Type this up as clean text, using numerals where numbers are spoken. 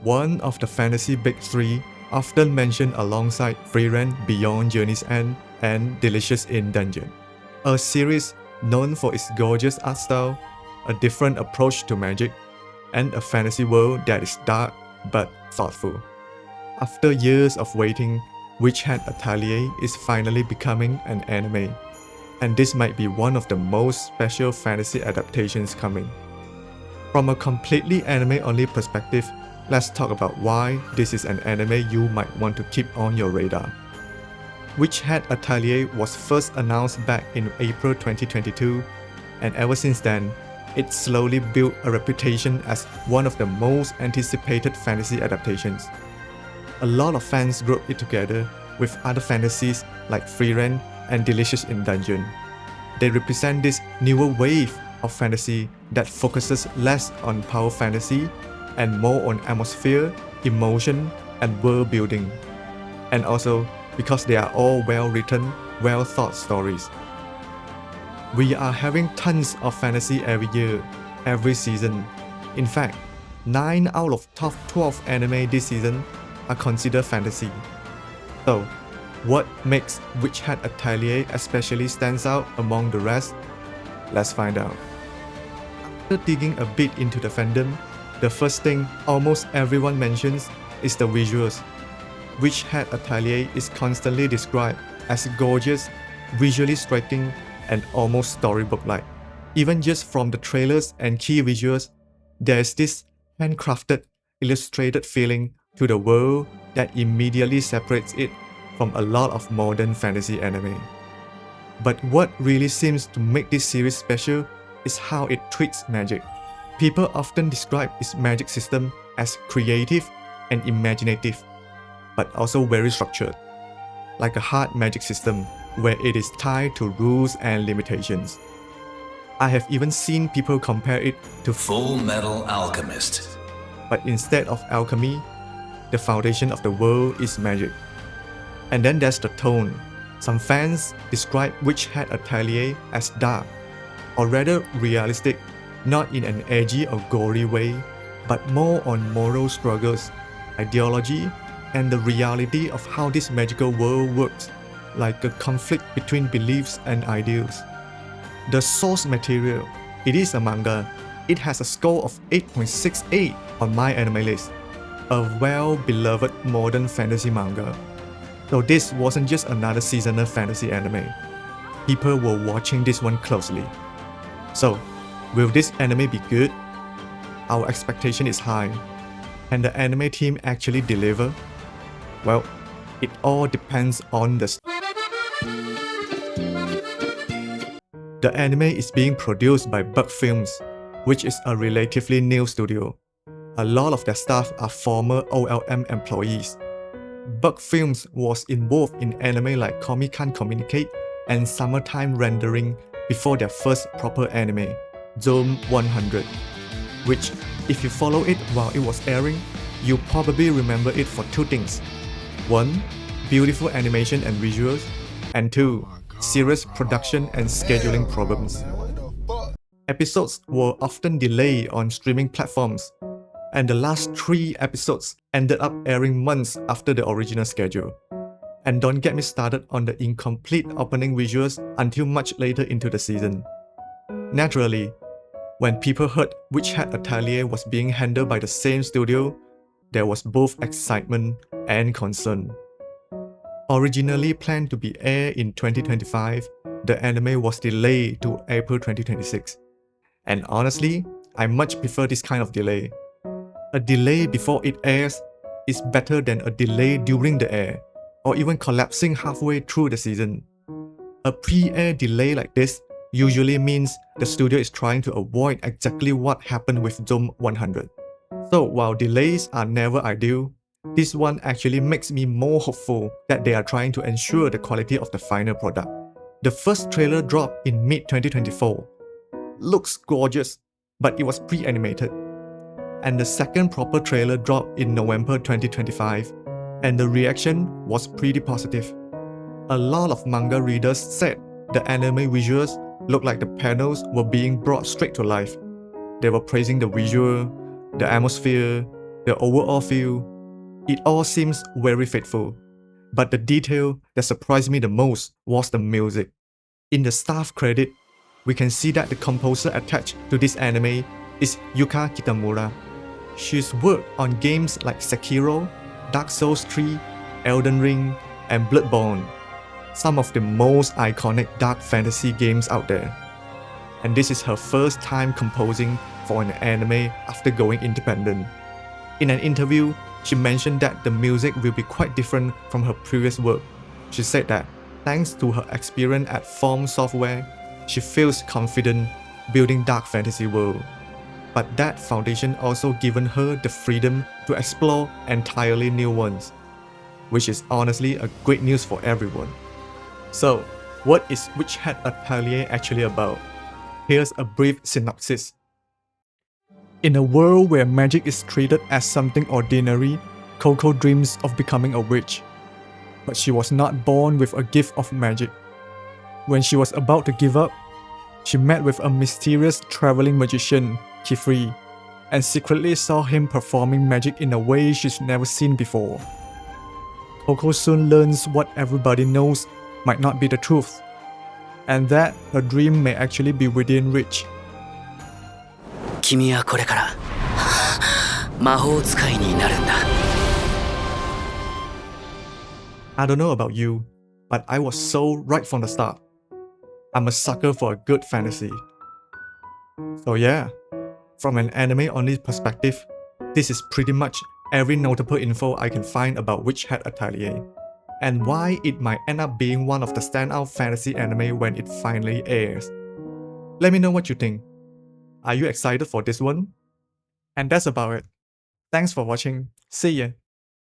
one of the fantasy big three, often mentioned alongside Frieren Beyond Journey's End and Delicious in Dungeon. A series known for its gorgeous art style, a different approach to magic, and a fantasy world that is dark but thoughtful. After years of waiting, Witch Hat Atelier is finally becoming an anime, and this might be one of the most special fantasy adaptations coming. From a completely anime-only perspective, let's talk about why this is an anime you might want to keep on your radar. Witch Hat Atelier was first announced back in April 2022, and ever since then, it slowly built a reputation as one of the most anticipated fantasy adaptations. A lot of fans group it together with other fantasies like Frieren and Delicious in Dungeon. They represent this newer wave of fantasy that focuses less on power fantasy and more on atmosphere, emotion, and world building. And also because they are all well-written, well-thought stories. We are having tons of fantasy every year, every season. In fact, 9 out of top 12 anime this season are considered fantasy. So, what makes Witch Hat Atelier especially stands out among the rest? Let's find out. After digging a bit into the fandom, the first thing almost everyone mentions is the visuals. Witch Hat Atelier is constantly described as gorgeous, visually striking, and almost storybook-like. Even just from the trailers and key visuals, there's this handcrafted, illustrated feeling to the world that immediately separates it from a lot of modern fantasy anime. But what really seems to make this series special is how it treats magic. People often describe its magic system as creative and imaginative, but also very structured, like a hard magic system where it is tied to rules and limitations. I have even seen people compare it to Full Metal Alchemist. But instead of alchemy, the foundation of the world is magic. And then there's the tone. Some fans describe Witch Hat Atelier as dark, or rather realistic, not in an edgy or gory way, but more on moral struggles, ideology, and the reality of how this magical world works, like a conflict between beliefs and ideals. The source material, it is a manga. It has a score of 8.68 on my anime list, a well-beloved modern fantasy manga. So this wasn't just another seasonal fantasy anime. People were watching this one closely. So, will this anime be good? Our expectation is high. Can the anime team actually deliver? Well, it all depends on the anime is being produced by Bug Films, which is a relatively new studio. A lot of their staff are former OLM employees. Bug Films was involved in anime like Komi Can Communicate and Summertime Rendering before their first proper anime, Zone 100, which, if you follow it while it was airing, you probably remember it for 2 things. 1. Beautiful animation and visuals, and 2. Serious production and scheduling problems. Episodes were often delayed on streaming platforms, and the last 3 episodes ended up airing months after the original schedule. And don't get me started on the incomplete opening visuals until much later into the season. Naturally, when people heard Witch Hat Atelier was being handled by the same studio, there was both excitement and concern. Originally planned to be aired in 2025, the anime was delayed to April 2026. And honestly, I much prefer this kind of delay. A delay before it airs is better than a delay during the air, or even collapsing halfway through the season. A pre-air delay like this usually means the studio is trying to avoid exactly what happened with Zone 100. So while delays are never ideal, this one actually makes me more hopeful that they are trying to ensure the quality of the final product. The first trailer dropped in mid-2024. Looks gorgeous, but it was pre-animated. And the second proper trailer dropped in November 2025, and the reaction was pretty positive. A lot of manga readers said the anime visuals looked like the panels were being brought straight to life. They were praising the visual, the atmosphere, the overall feel, it all seems very faithful. But the detail that surprised me the most was the music. In the staff credit, we can see that the composer attached to this anime is Yuka Kitamura. She's worked on games like Sekiro, Dark Souls 3, Elden Ring, and Bloodborne, some of the most iconic dark fantasy games out there. And this is her first time composing for an anime after going independent. In an interview, she mentioned that the music will be quite different from her previous work. She said that thanks to her experience at Form Software, she feels confident building dark fantasy world. But that foundation also given her the freedom to explore entirely new ones, which is honestly a great news for everyone. So, what is Witch Hat Atelier actually about? Here's a brief synopsis. In a world where magic is treated as something ordinary, Coco dreams of becoming a witch. But she was not born with a gift of magic. When she was about to give up, she met with a mysterious traveling magician, Kifri, and secretly saw him performing magic in a way she's never seen before. Coco soon learns what everybody knows might not be the truth, and that her dream may actually be within reach. 君はこれから魔法使いになるんだ。 I don't know about you, but I was sold right from the start. I'm a sucker for a good fantasy. So yeah, from an anime-only perspective, this is pretty much every notable info I can find about Witch Hat Atelier, and why it might end up being one of the standout fantasy anime when it finally airs. Let me know what you think. Are you excited for this one? And that's about it. Thanks for watching. See ya!